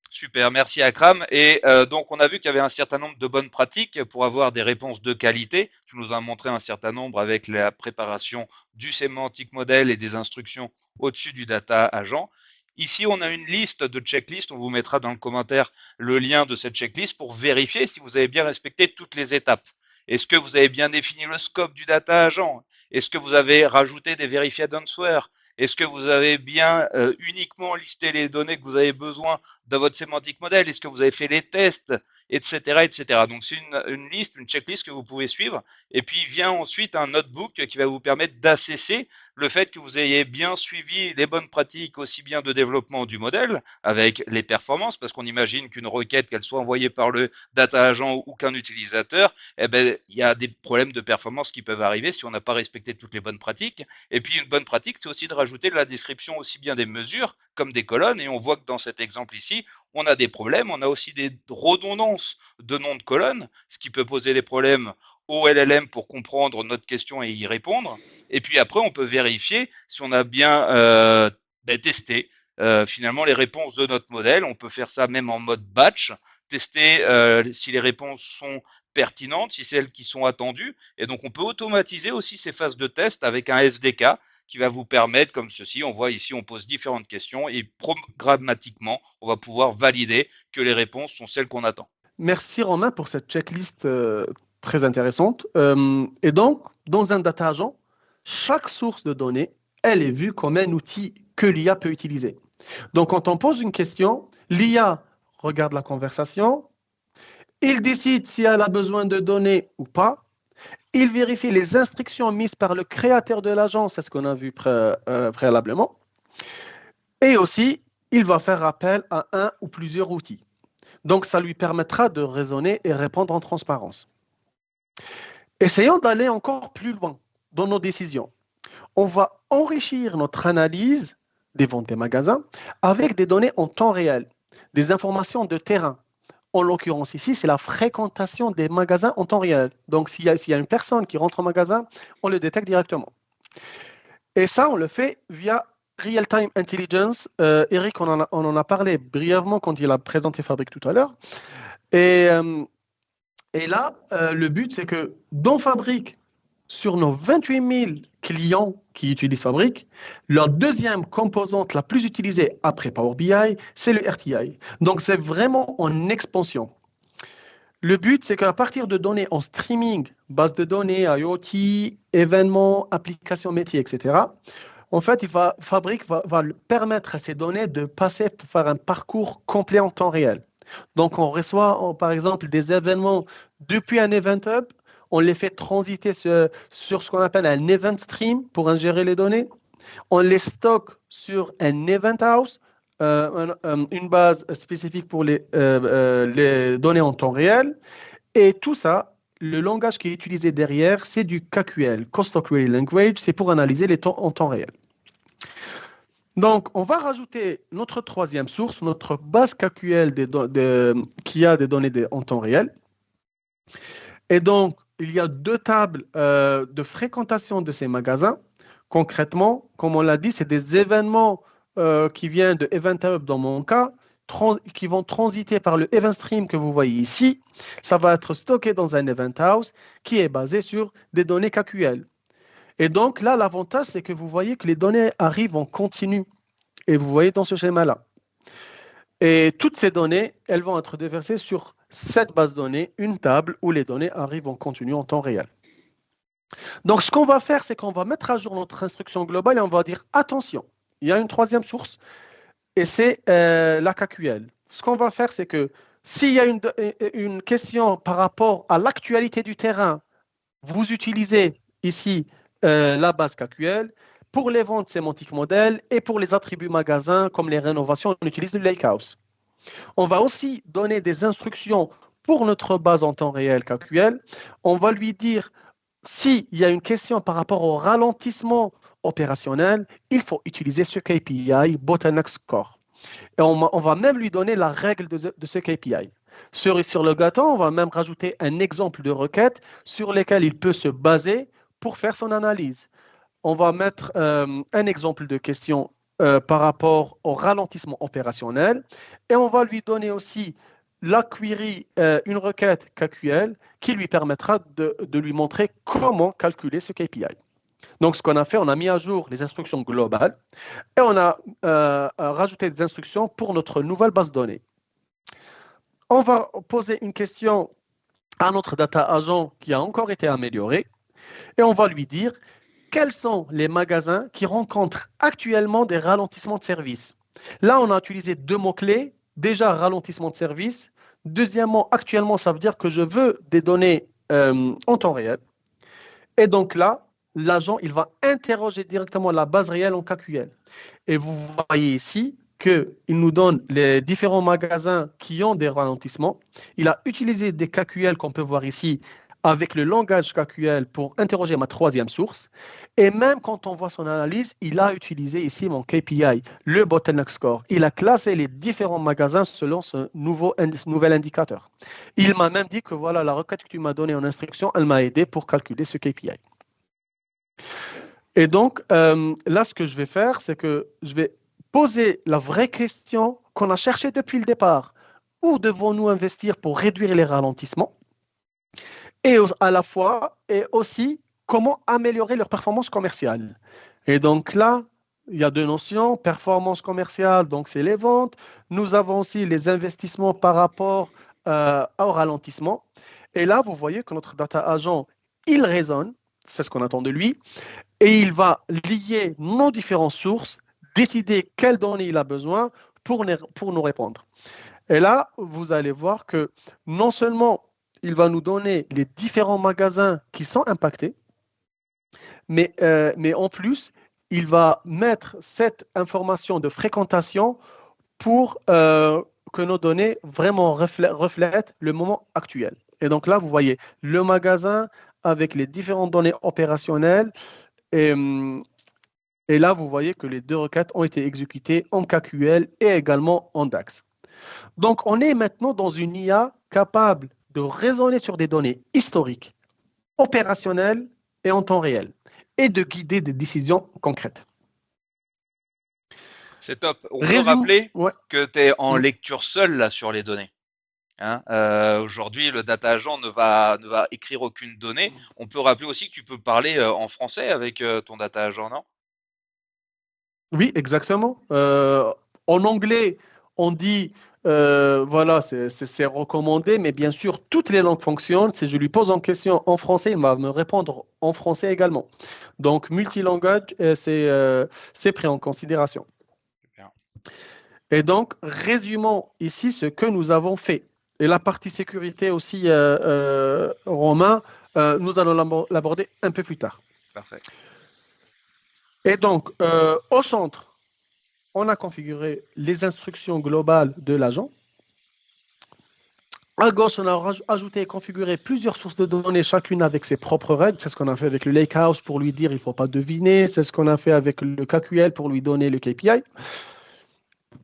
Speaker 1: Super, merci Akram. Et donc, on a vu qu'il y avait un certain nombre de bonnes pratiques pour avoir des réponses de qualité. Tu nous as montré un certain nombre avec la préparation du sémantique model et des instructions au-dessus du data agent. Ici, on a une liste de checklists. On vous mettra dans le commentaire le lien de cette checklist pour vérifier si vous avez bien respecté toutes les étapes. Est-ce que vous avez bien défini le scope du data agent? Est-ce que vous avez rajouté des verified answers? Est-ce que vous avez bien uniquement listé les données que vous avez besoin dans votre sémantique modèle? Est-ce que vous avez fait les tests, etc., etc. Donc, c'est une liste, une checklist que vous pouvez suivre. Et puis, vient ensuite un notebook qui va vous permettre d'assesser le fait que vous ayez bien suivi les bonnes pratiques aussi bien de développement du modèle avec les performances, parce qu'on imagine qu'une requête, qu'elle soit envoyée par le data agent ou qu'un utilisateur, eh ben, il y a des problèmes de performance qui peuvent arriver si on n'a pas respecté toutes les bonnes pratiques. Et puis, une bonne pratique, c'est aussi de rajouter de la description aussi bien des mesures comme des colonnes. Et on voit que dans cet exemple ici, on a des problèmes. On a aussi des redondances de noms de colonnes, ce qui peut poser des problèmes au LLM pour comprendre notre question et y répondre. Et puis après, on peut vérifier si on a bien testé finalement les réponses de notre modèle. On peut faire ça même en mode batch, tester si les réponses sont pertinentes, si c'est celles qui sont attendues. Et donc, on peut automatiser aussi ces phases de test avec un SDK qui va vous permettre, comme ceci, on voit ici, on pose différentes questions et programmatiquement, on va pouvoir valider que les réponses sont celles qu'on attend.
Speaker 3: Merci Romain pour cette checklist très intéressante. Et donc, dans un data agent, chaque source de données, elle est vue comme un outil que l'IA peut utiliser. Donc, quand on pose une question, l'IA regarde la conversation, il décide si elle a besoin de données ou pas, il vérifie les instructions mises par le créateur de l'agent, c'est ce qu'on a vu préalablement, et aussi, il va faire appel à un ou plusieurs outils. Donc, ça lui permettra de raisonner et répondre en transparence. Essayons d'aller encore plus loin dans nos décisions. On va enrichir notre analyse des ventes des magasins avec des données en temps réel, des informations de terrain. En l'occurrence ici, c'est la fréquentation des magasins en temps réel. Donc, s'il y a une personne qui rentre au magasin, on le détecte directement. Et ça, on le fait via Real-Time Intelligence. Eric, on en a parlé brièvement quand il a présenté Fabric tout à l'heure. Et là, le but, c'est que dans Fabric, sur nos 28 000 clients qui utilisent Fabric, la deuxième composante la plus utilisée après Power BI, c'est le RTI. Donc, c'est vraiment en expansion. Le but, c'est qu'à partir de données en streaming, base de données, IoT, événements, applications métiers, etc., en fait, Fabric va permettre à ces données de passer pour faire un parcours complet en temps réel. Donc, on reçoit, par exemple, des événements depuis un Event Hub, on les fait transiter sur ce qu'on appelle un Event Stream pour ingérer les données. On les stocke sur un Event House, une base spécifique pour les données en temps réel. Et tout ça, le langage qui est utilisé derrière, c'est du KQL, Customer Query Language, c'est pour analyser les temps en temps réel. Donc, on va rajouter notre troisième source, notre base KQL qui a des données en temps réel. Et donc, il y a deux tables de fréquentation de ces magasins. Concrètement, comme on l'a dit, c'est des événements qui viennent de Event Hub dans mon cas, qui vont transiter par le Event Stream que vous voyez ici. Ça va être stocké dans un Event House qui est basé sur des données KQL. Et donc là, l'avantage, c'est que vous voyez que les données arrivent en continu. Et vous voyez dans ce schéma-là. Et toutes ces données, elles vont être déversées sur cette base de données, une table où les données arrivent en continu en temps réel. Donc, ce qu'on va faire, c'est qu'on va mettre à jour notre instruction globale et on va dire, attention, il y a une troisième source et c'est la KQL. Ce qu'on va faire, c'est que s'il y a une question par rapport à l'actualité du terrain, vous utilisez ici la base KQL. Pour les ventes, sémantique modèle. Et pour les attributs magasins, comme les rénovations, on utilise le lakehouse. On va aussi donner des instructions pour notre base en temps réel KQL. On va lui dire, s'il y a une question par rapport au ralentissement opérationnel, il faut utiliser ce KPI, Bottleneck Score. Et on va même lui donner la règle de ce KPI. Sur le gâteau, on va même rajouter un exemple de requête sur lesquelles il peut se baser pour faire son analyse. On va mettre un exemple de question par rapport au ralentissement opérationnel et on va lui donner aussi la query, une requête KQL qui lui permettra de lui montrer comment calculer ce KPI. Donc, ce qu'on a fait, on a mis à jour les instructions globales et on a rajouté des instructions pour notre nouvelle base de données. On va poser une question à notre data agent qui a encore été amélioré et on va lui dire quels sont les magasins qui rencontrent actuellement des ralentissements de service. Là, on a utilisé deux mots-clés. Déjà, ralentissement de service. Deuxièmement, actuellement, ça veut dire que je veux des données en temps réel. Et donc là, l'agent, il va interroger directement la base réelle en KQL. Et vous voyez ici qu'il nous donne les différents magasins qui ont des ralentissements. Il a utilisé des KQL qu'on peut voir ici avec le langage KQL pour interroger ma troisième source. Et même quand on voit son analyse, il a utilisé ici mon KPI, le Bottleneck Score. Il a classé les différents magasins selon ce nouvel indicateur. Il m'a même dit que voilà, la requête que tu m'as donnée en instruction, elle m'a aidé pour calculer ce KPI. Et donc, là, ce que je vais faire, c'est que je vais poser la vraie question qu'on a cherchée depuis le départ. Où devons-nous investir pour réduire les ralentissements ? Et à la fois, et aussi, comment améliorer leur performance commerciale. Et donc là, il y a deux notions, performance commerciale, donc c'est les ventes. Nous avons aussi les investissements par rapport au ralentissement. Et là, vous voyez que notre data agent, il raisonne, c'est ce qu'on attend de lui, et il va lier nos différentes sources, décider quelles données il a besoin pour nous répondre. Et là, vous allez voir que non seulement il va nous donner les différents magasins qui sont impactés, mais en plus, il va mettre cette information de fréquentation pour que nos données vraiment reflètent le moment actuel. Et donc là, vous voyez le magasin avec les différentes données opérationnelles. Et, et là, vous voyez que les deux requêtes ont été exécutées en KQL et également en DAX. Donc, on est maintenant dans une IA capable de raisonner sur des données historiques, opérationnelles et en temps réel, et de guider des décisions concrètes.
Speaker 1: C'est top. On peut rappeler que tu es en lecture seule là, sur les données. Hein, aujourd'hui, le data agent ne va écrire aucune donnée. On peut rappeler aussi que tu peux parler en français avec ton data agent, non?
Speaker 3: Oui, exactement. En anglais, on dit, voilà, c'est recommandé, mais bien sûr, toutes les langues fonctionnent. Si je lui pose une question en français, il va me répondre en français également. Donc, multilangage, c'est pris en considération.
Speaker 1: Super.
Speaker 3: Et donc, résumons ici ce que nous avons fait. Et la partie sécurité aussi, Romain, nous allons l'aborder un peu plus tard.
Speaker 1: Parfait.
Speaker 3: Et donc, au centre, on a configuré les instructions globales de l'agent. À gauche, on a ajouté et configuré plusieurs sources de données, chacune avec ses propres règles. C'est ce qu'on a fait avec le Lakehouse pour lui dire il ne faut pas deviner. C'est ce qu'on a fait avec le KQL pour lui donner le KPI.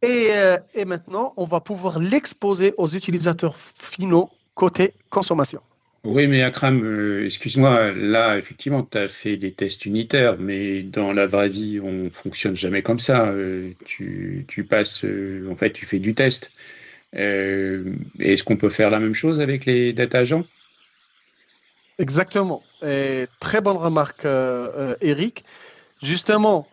Speaker 3: Et maintenant, on va pouvoir l'exposer aux utilisateurs finaux côté consommation.
Speaker 2: Oui, mais Akram, excuse-moi, là, effectivement, tu as fait des tests unitaires, mais dans la vraie vie, on ne fonctionne jamais comme ça. Tu passes, en fait, tu fais du test. Est-ce qu'on peut faire la même chose avec les data agents?
Speaker 3: Exactement. Et très bonne remarque, Eric. Justement,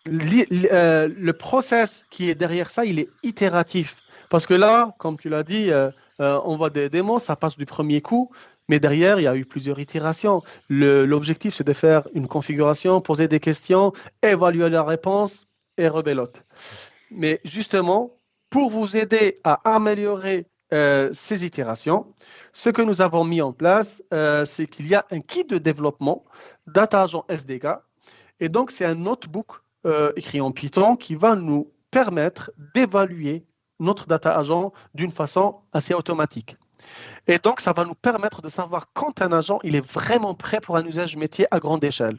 Speaker 3: le process qui est derrière ça, il est itératif. Parce que là, comme tu l'as dit, on voit des démos, ça passe du premier coup, mais derrière, il y a eu plusieurs itérations. L'objectif, c'est de faire une configuration, poser des questions, évaluer la réponse et rebelote. Mais justement, pour vous aider à améliorer ces itérations, ce que nous avons mis en place, c'est qu'il y a un kit de développement Data Agent SDK. Et donc, c'est un notebook écrit en Python qui va nous permettre d'évaluer notre data agent d'une façon assez automatique. Et donc, ça va nous permettre de savoir quand un agent il est vraiment prêt pour un usage métier à grande échelle.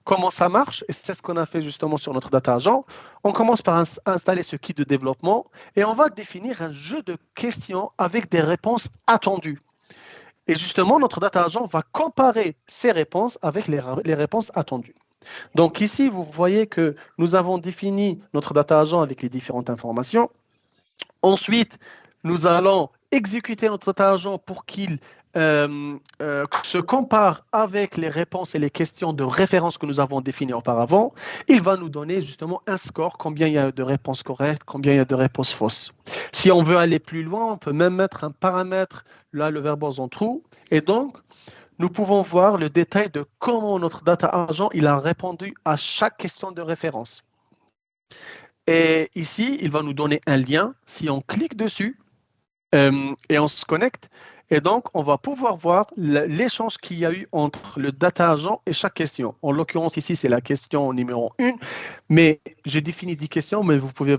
Speaker 3: Comment ça marche? Et c'est ce qu'on a fait justement sur notre data agent. On commence par installer ce kit de développement et on va définir un jeu de questions avec des réponses attendues. Et justement, notre data agent va comparer ces réponses avec les réponses attendues. Donc ici, vous voyez que nous avons défini notre data agent avec les différentes informations. Ensuite, nous allons exécuter notre data agent pour qu'il se compare avec les réponses et les questions de référence que nous avons définies auparavant. Il va nous donner justement un score, combien il y a de réponses correctes, combien il y a de réponses fausses. Si on veut aller plus loin, on peut même mettre un paramètre, là le verbose en true, et donc nous pouvons voir le détail de comment notre data agent il a répondu à chaque question de référence. Et ici, il va nous donner un lien. Si on clique dessus et on se connecte, et donc on va pouvoir voir l'échange qu'il y a eu entre le data agent et chaque question. En l'occurrence, ici, c'est la question numéro 1, mais j'ai défini 10 questions, mais vous pouvez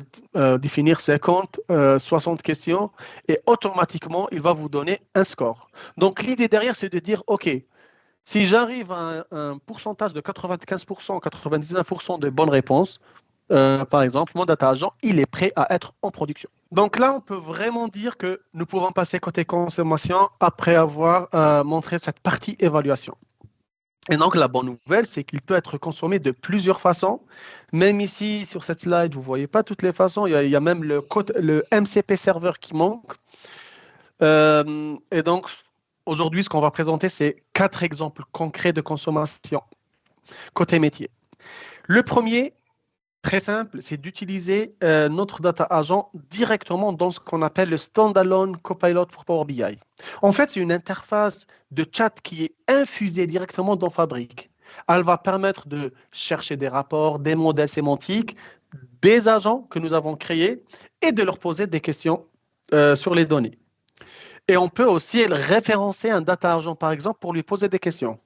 Speaker 3: définir 50, 60 questions, et automatiquement, il va vous donner un score. Donc, l'idée derrière, c'est de dire, OK, si j'arrive à un pourcentage de 95%, 99% de bonnes réponses, par exemple, mon data agent, il est prêt à être en production. Donc là, on peut vraiment dire que nous pouvons passer côté consommation après avoir montré cette partie évaluation. Et donc, la bonne nouvelle, c'est qu'il peut être consommé de plusieurs façons. Même ici, sur cette slide, vous ne voyez pas toutes les façons. Il y a même le MCP serveur qui manque. Et donc, aujourd'hui, ce qu'on va présenter, c'est 4 exemples concrets de consommation côté métier. Le premier, très simple, c'est d'utiliser notre data agent directement dans ce qu'on appelle le standalone Copilot pour Power BI. En fait, c'est une interface de chat qui est infusée directement dans Fabric. Elle va permettre de chercher des rapports, des modèles sémantiques, des agents que nous avons créés et de leur poser des questions sur les données. Et on peut aussi référencer un data agent, par exemple, pour lui poser des questions.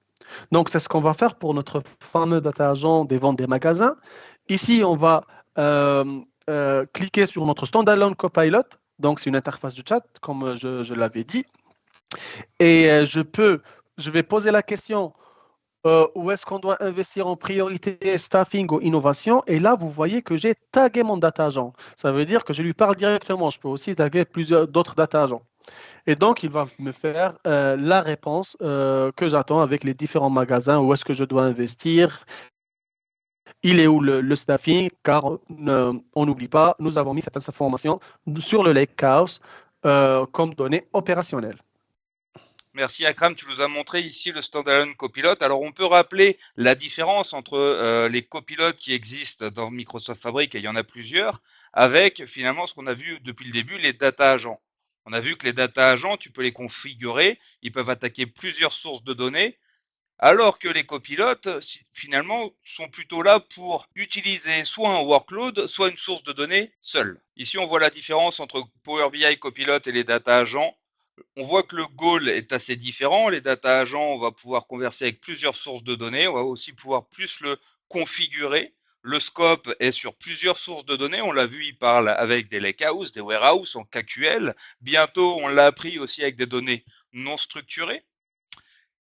Speaker 3: Donc, c'est ce qu'on va faire pour notre fameux data agent des ventes des magasins. Ici, on va cliquer sur notre standalone Copilot Donc, c'est une interface de chat, comme je l'avais dit. Et je vais poser la question où est-ce qu'on doit investir en priorité, staffing ou innovation. Et là, vous voyez que j'ai tagué mon data agent. Ça veut dire que je lui parle directement. Je peux aussi taguer plusieurs d'autres data agents. Et donc, il va me faire la réponse que j'attends avec les différents magasins, où est-ce que je dois investir, il est où le staffing, car on n'oublie pas, nous avons mis cette information sur le Lakehouse comme données opérationnelles.
Speaker 1: Merci Akram, tu nous as montré ici le standalone copilote. Alors on peut rappeler la différence entre les copilotes qui existent dans Microsoft Fabric, et il y en a plusieurs, avec finalement ce qu'on a vu depuis le début, les data agents. On a vu que les data agents, tu peux les configurer, ils peuvent attaquer plusieurs sources de données, alors que les copilotes, finalement, sont plutôt là pour utiliser soit un workload, soit une source de données seule. Ici, on voit la différence entre Power BI Copilot et les data agents. On voit que le goal est assez différent. Les data agents, on va pouvoir converser avec plusieurs sources de données. On va aussi pouvoir plus le configurer. Le scope est sur plusieurs sources de données. On l'a vu, il parle avec des lakehouse, des warehouse en KQL. Bientôt, on l'a appris aussi avec des données non structurées.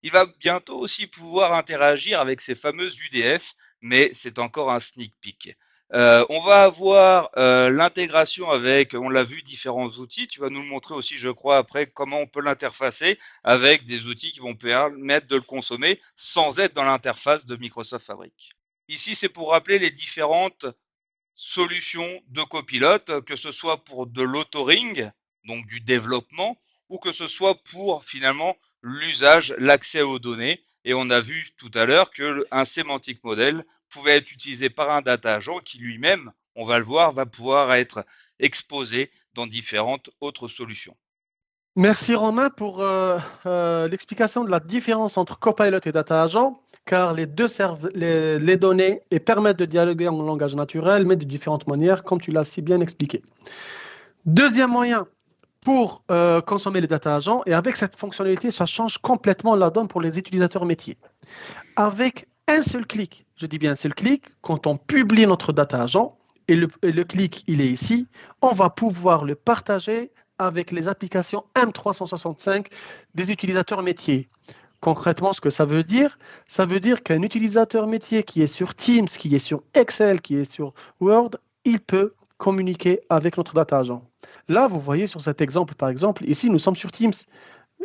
Speaker 1: Il va bientôt aussi pouvoir interagir avec ces fameuses UDF, mais c'est encore un sneak peek. On va avoir l'intégration avec, on l'a vu, différents outils. Tu vas nous le montrer aussi, je crois, après, comment on peut l'interfacer avec des outils qui vont permettre de le consommer sans être dans l'interface de Microsoft Fabric. Ici, c'est pour rappeler les différentes solutions de copilote, que ce soit pour de l'authoring, donc du développement, ou que ce soit pour finalement l'usage, l'accès aux données. Et on a vu tout à l'heure qu'un semantic model pouvait être utilisé par un data agent qui lui-même, on va le voir, va pouvoir être exposé dans différentes autres solutions.
Speaker 3: Merci Romain pour l'explication de la différence entre Copilot et Data Agent, car les deux servent les données et permettent de dialoguer en langage naturel, mais de différentes manières, comme tu l'as si bien expliqué. Deuxième moyen pour consommer les data agents, et avec cette fonctionnalité, ça change complètement la donne pour les utilisateurs métiers. Avec un seul clic, je dis bien un seul clic, quand on publie notre data agent, et le clic, il est ici, on va pouvoir le partager avec les applications M365 des utilisateurs métiers. Concrètement, ce que ça veut dire qu'un utilisateur métier qui est sur Teams, qui est sur Excel, qui est sur Word, il peut communiquer avec notre data agent. Là, vous voyez sur cet exemple, par exemple, ici, nous sommes sur Teams.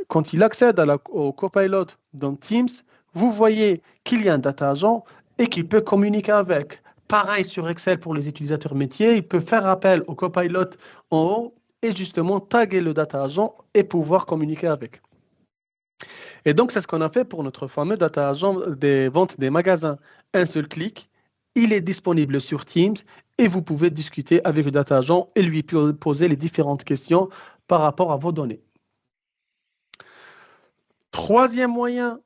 Speaker 3: Quand il accède au Copilot dans Teams, vous voyez qu'il y a un data agent et qu'il peut communiquer avec. Pareil sur Excel pour les utilisateurs métiers, il peut faire appel au Copilot en haut et justement taguer le data agent et pouvoir communiquer avec. Et donc, c'est ce qu'on a fait pour notre fameux data agent des ventes des magasins. Un seul clic, il est disponible sur Teams et vous pouvez discuter avec le data agent et lui poser les différentes questions par rapport à vos données. Troisième moyen,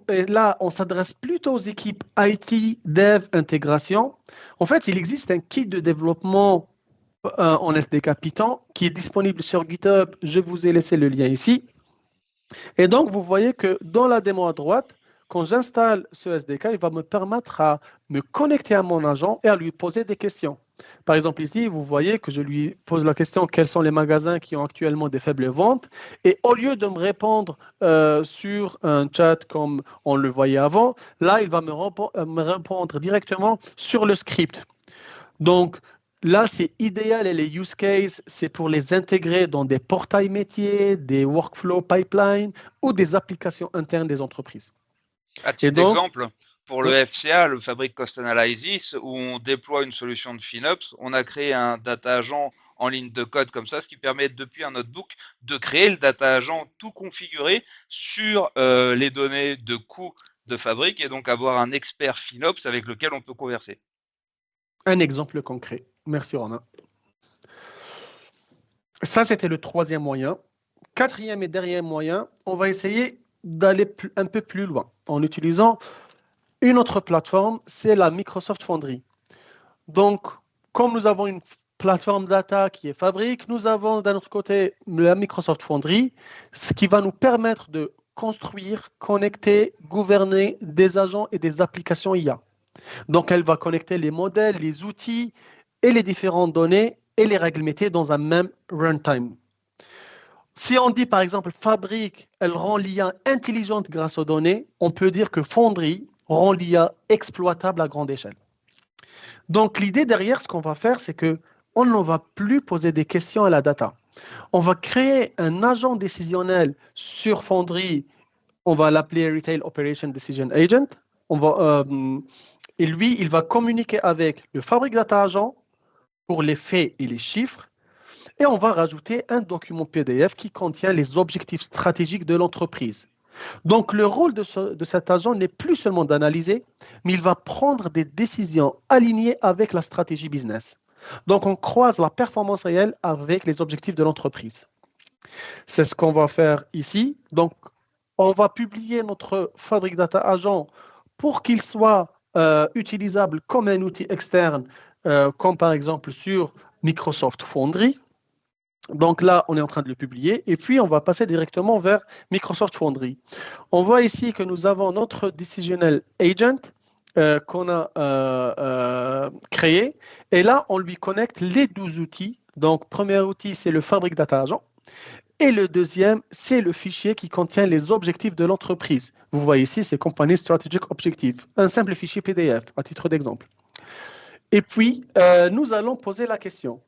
Speaker 3: et là, on s'adresse plutôt aux équipes IT, Dev, Intégration. En fait, il existe un kit de développement en SDK Python qui est disponible sur GitHub. Je vous ai laissé le lien ici. Et donc, vous voyez que dans la démo à droite, quand j'installe ce SDK, il va me permettre à me connecter à mon agent et à lui poser des questions. Par exemple, ici, vous voyez que je lui pose la question quels sont les magasins qui ont actuellement des faibles ventes. Et au lieu de me répondre sur un chat comme on le voyait avant, là, il va me répondre directement sur le script. Donc, là, c'est idéal et les use cases, c'est pour les intégrer dans des portails métiers, des workflow pipelines ou des applications internes des entreprises.
Speaker 1: À titre d'exemple, pour le FCA, le Fabric Cost Analysis, où on déploie une solution de FinOps, on a créé un data agent en ligne de code comme ça, ce qui permet depuis un notebook de créer le data agent tout configuré sur les données de coûts de Fabric et donc avoir un expert FinOps avec lequel on peut converser.
Speaker 3: Un exemple concret. Merci Romain. Ça, c'était le troisième moyen. Quatrième et dernier moyen, on va essayer d'aller un peu plus loin en utilisant une autre plateforme, c'est la Microsoft Foundry. Donc, comme nous avons une plateforme data qui est Fabric, nous avons d'un autre côté la Microsoft Foundry, ce qui va nous permettre de construire, connecter, gouverner des agents et des applications IA. Donc, elle va connecter les modèles, les outils et les différentes données et les règles métiers dans un même runtime. Si on dit par exemple Fabric, elle rend l'IA intelligente grâce aux données, on peut dire que Foundry rend l'IA exploitable à grande échelle. Donc l'idée derrière ce qu'on va faire, c'est que on ne va plus poser des questions à la data. On va créer un agent décisionnel sur Foundry, on va l'appeler Retail Operation Decision Agent. Et lui, il va communiquer avec le Fabric Data Agent pour les faits et les chiffres. Et on va rajouter un document PDF qui contient les objectifs stratégiques de l'entreprise. Donc, le rôle de cet agent n'est plus seulement d'analyser, mais il va prendre des décisions alignées avec la stratégie business. Donc, on croise la performance réelle avec les objectifs de l'entreprise. C'est ce qu'on va faire ici. Donc, on va publier notre Fabric Data Agent pour qu'il soit utilisable comme un outil externe, comme par exemple sur Microsoft Foundry. Donc là, on est en train de le publier et puis on va passer directement vers Microsoft Foundry. On voit ici que nous avons notre Decisional Agent qu'on a créé et là, on lui connecte les 12 outils. Donc, premier outil, c'est le Fabric Data Agent et le deuxième, c'est le fichier qui contient les objectifs de l'entreprise. Vous voyez ici, c'est Company Strategic Objective, un simple fichier PDF à titre d'exemple. Et puis, nous allons poser la question.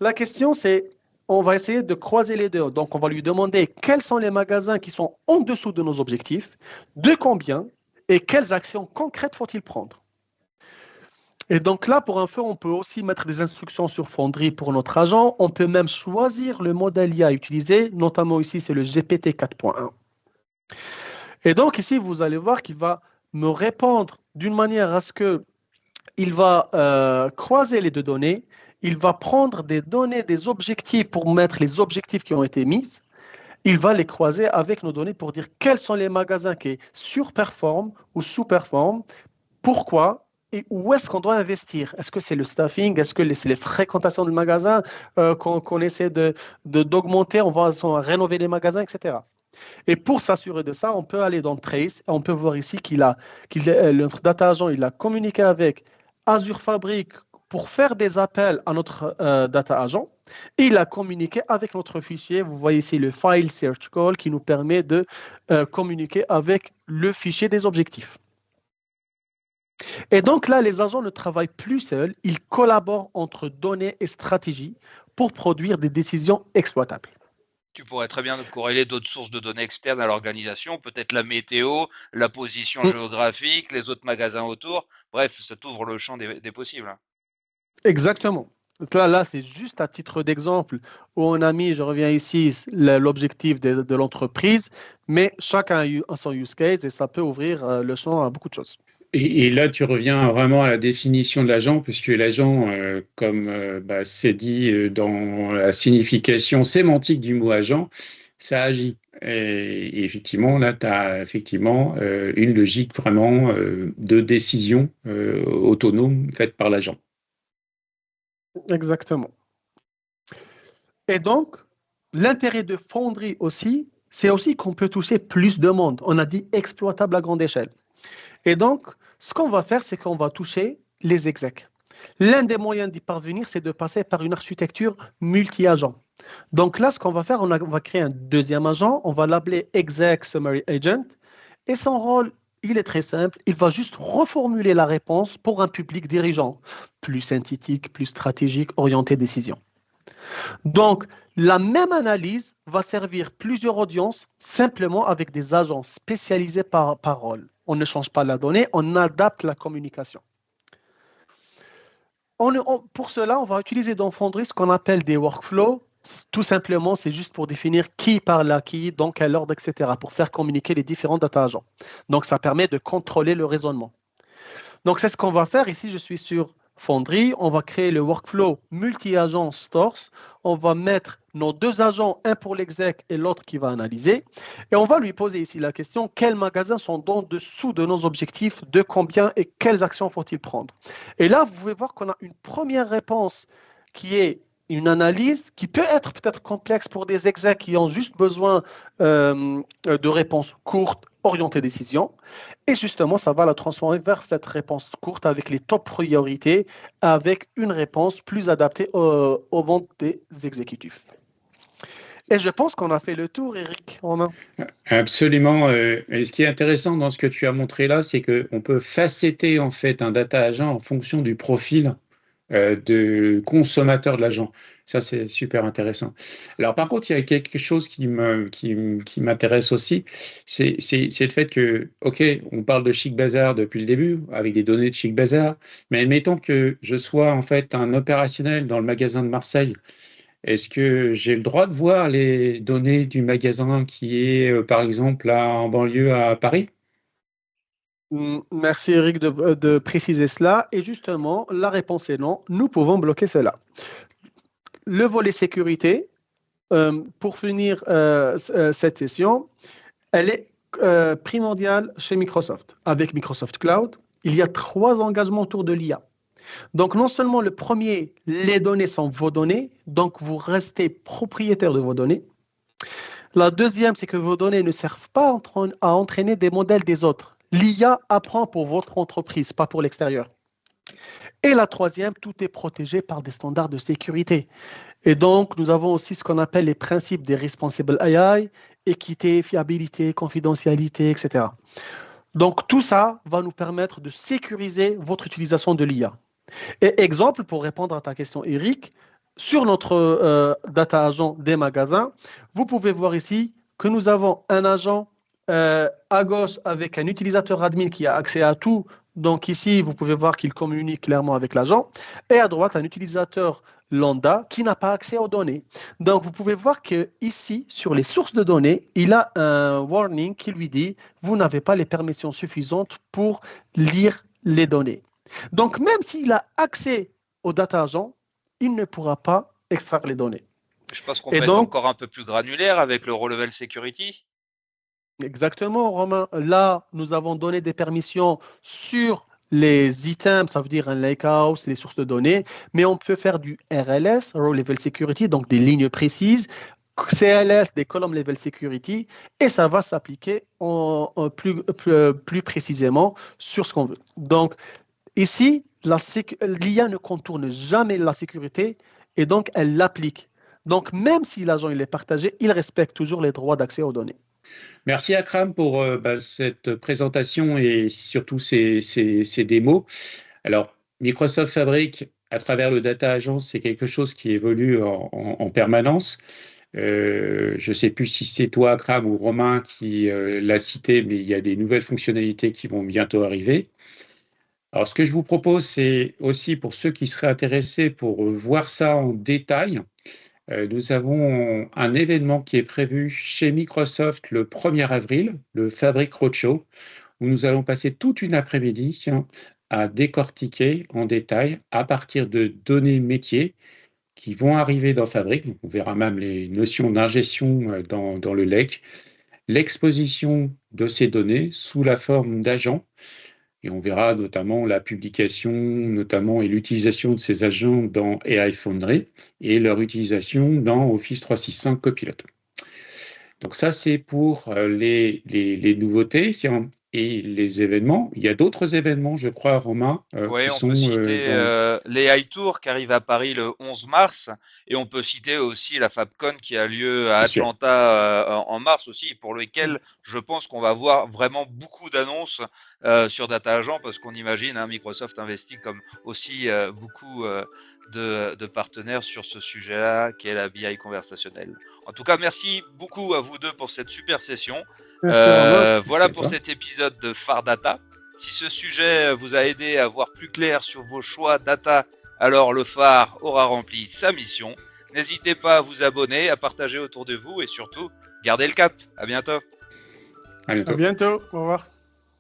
Speaker 3: La question, c'est on va essayer de croiser les deux. Donc, on va lui demander quels sont les magasins qui sont en dessous de nos objectifs, de combien et quelles actions concrètes faut-il prendre. Et donc là, pour info, on peut aussi mettre des instructions sur Foundry pour notre agent. On peut même choisir le modèle IA à utiliser, notamment ici, c'est le GPT 4.1. Et donc ici, vous allez voir qu'il va me répondre d'une manière à ce qu'il va croiser les deux données. Il va prendre des données, des objectifs pour mettre les objectifs qui ont été mis. Il va les croiser avec nos données pour dire quels sont les magasins qui surperforment ou sous-performent, pourquoi et où est-ce qu'on doit investir. Est-ce que c'est le staffing? Est-ce que c'est les fréquentations de magasins qu'on essaie d'augmenter? On va rénover les magasins, etc. Et pour s'assurer de ça, on peut aller dans Trace. On peut voir ici notre data agent, il a communiqué avec Azure Fabric pour faire des appels à notre data agent. Et il a communiqué avec notre fichier. Vous voyez ici le file search call qui nous permet de communiquer avec le fichier des objectifs. Et donc là, les agents ne travaillent plus seuls. Ils collaborent entre données et stratégies pour produire des décisions exploitables.
Speaker 1: Tu pourrais très bien corréler d'autres sources de données externes à l'organisation, peut-être la météo, la position géographique, les autres magasins autour. Bref, ça t'ouvre le champ des possibles.
Speaker 3: Exactement. Là, c'est juste à titre d'exemple où on a mis, je reviens ici, l'objectif de l'entreprise, mais chacun a son use case et ça peut ouvrir le champ à beaucoup de choses.
Speaker 2: Et là, tu reviens vraiment à la définition de l'agent, puisque l'agent, comme c'est dit dans la signification sémantique du mot agent, ça agit. Et effectivement, là, tu as une logique vraiment de décision autonome faite par l'agent.
Speaker 3: Exactement. Et donc, l'intérêt de Foundry aussi, c'est aussi qu'on peut toucher plus de monde. On a dit exploitable à grande échelle. Et donc, ce qu'on va faire, c'est qu'on va toucher les execs. L'un des moyens d'y parvenir, c'est de passer par une architecture multi-agent. Donc là, ce qu'on va faire, on va créer un deuxième agent, on va l'appeler Exec Summary Agent, et son rôle, il est très simple, il va juste reformuler la réponse pour un public dirigeant, plus synthétique, plus stratégique, orienté décision. Donc, la même analyse va servir plusieurs audiences simplement avec des agents spécialisés par rôle. On ne change pas la donnée, on adapte la communication. Pour cela, on va utiliser dans Foundry ce qu'on appelle des workflows. Tout simplement, c'est juste pour définir qui parle à qui, dans quel ordre, etc., pour faire communiquer les différents data agents. Donc, ça permet de contrôler le raisonnement. Donc, c'est ce qu'on va faire. Ici, je suis sur Foundry. On va créer le workflow multi-agent stores. On va mettre nos deux agents, un pour l'exec et l'autre qui va analyser. Et on va lui poser ici la question, quels magasins sont en dessous de nos objectifs, de combien et quelles actions faut-il prendre? Et là, vous pouvez voir qu'on a une première réponse qui est une analyse qui peut être peut-être complexe pour des execs qui ont juste besoin de réponses courtes, orientées décision. Et justement, ça va la transformer vers cette réponse courte avec les top priorités, avec une réponse plus adaptée au monde des exécutifs. Et je pense qu'on a fait le tour, Eric, Romain.
Speaker 2: Absolument. Et ce qui est intéressant dans ce que tu as montré là, c'est qu'on peut facetter en fait un data agent en fonction du profil de consommateur de l'agent. Ça, c'est super intéressant. Alors, par contre, il y a quelque chose qui m'intéresse aussi, c'est le fait que, OK, on parle de Chic Bazar depuis le début, avec des données de Chic Bazar, mais admettons que je sois en fait un opérationnel dans le magasin de Marseille. Est-ce que j'ai le droit de voir les données du magasin qui est, par exemple, là, en banlieue à Paris?
Speaker 3: Merci Eric de préciser cela. Et justement, la réponse est non. Nous pouvons bloquer cela. Le volet sécurité, pour finir cette session, elle est primordiale chez Microsoft. Avec Microsoft Cloud, il y a 3 engagements autour de l'IA. Donc, non seulement le premier, les données sont vos données, donc vous restez propriétaire de vos données. La deuxième, c'est que vos données ne servent pas à entraîner des modèles des autres. L'IA apprend pour votre entreprise, pas pour l'extérieur. Et la troisième, tout est protégé par des standards de sécurité. Et donc, nous avons aussi ce qu'on appelle les principes des responsible AI, équité, fiabilité, confidentialité, etc. Donc, tout ça va nous permettre de sécuriser votre utilisation de l'IA. Et exemple, pour répondre à ta question, Eric, sur notre data agent des magasins, vous pouvez voir ici que nous avons un agent à gauche avec un utilisateur admin qui a accès à tout. Donc ici, vous pouvez voir qu'il communique clairement avec l'agent. Et à droite, un utilisateur lambda qui n'a pas accès aux données. Donc vous pouvez voir que ici, sur les sources de données, il a un warning qui lui dit « Vous n'avez pas les permissions suffisantes pour lire les données ». Donc même s'il a accès au data agent, il ne pourra pas extraire les données.
Speaker 1: Je pense qu'on peut être encore un peu plus granulaire avec le row level security.
Speaker 3: Exactement, Romain. Là, nous avons donné des permissions sur les items, ça veut dire un lakehouse, les sources de données, mais on peut faire du RLS, Row Level Security, donc des lignes précises, CLS, des column level security, et ça va s'appliquer plus précisément sur ce qu'on veut. Donc, ici, l'IA ne contourne jamais la sécurité et donc elle l'applique. Donc, même si l'agent il est partagé, il respecte toujours les droits d'accès aux données.
Speaker 2: Merci Akram pour cette présentation et surtout ces démos. Alors, Microsoft Fabric, à travers le Data Agent, c'est quelque chose qui évolue en permanence. Je ne sais plus si c'est toi, Akram, ou Romain qui l'a cité, mais il y a des nouvelles fonctionnalités qui vont bientôt arriver. Alors, ce que je vous propose, c'est aussi pour ceux qui seraient intéressés pour voir ça en détail, nous avons un événement qui est prévu chez Microsoft le 1er avril, le Fabric Roadshow, où nous allons passer toute une après-midi à décortiquer en détail à partir de données métiers qui vont arriver dans Fabric. Donc on verra même les notions d'ingestion dans le lake, l'exposition de ces données sous la forme d'agents. Et on verra notamment la publication, notamment et l'utilisation de ces agents dans AI Foundry et leur utilisation dans Office 365 Copilot. Donc ça, c'est pour les nouveautés et les événements. Il y a d'autres événements, je crois, Romain.
Speaker 1: Oui, on peut citer l'AI Tour qui arrive à Paris le 11 mars et on peut citer aussi la FabCon qui a lieu à Atlanta en mars aussi, pour lequel je pense qu'on va voir vraiment beaucoup d'annonces sur Data Agent parce qu'on imagine Microsoft investit comme aussi beaucoup de partenaires sur ce sujet-là qui est la BI conversationnelle. En tout cas, merci beaucoup à vous deux pour cette super session. Voilà pour cet épisode de Phare Data. Si ce sujet vous a aidé à voir plus clair sur vos choix data, alors le phare aura rempli sa mission. N'hésitez pas à vous abonner, à partager autour de vous et surtout, gardez le cap. À bientôt.
Speaker 3: À bientôt. Au revoir.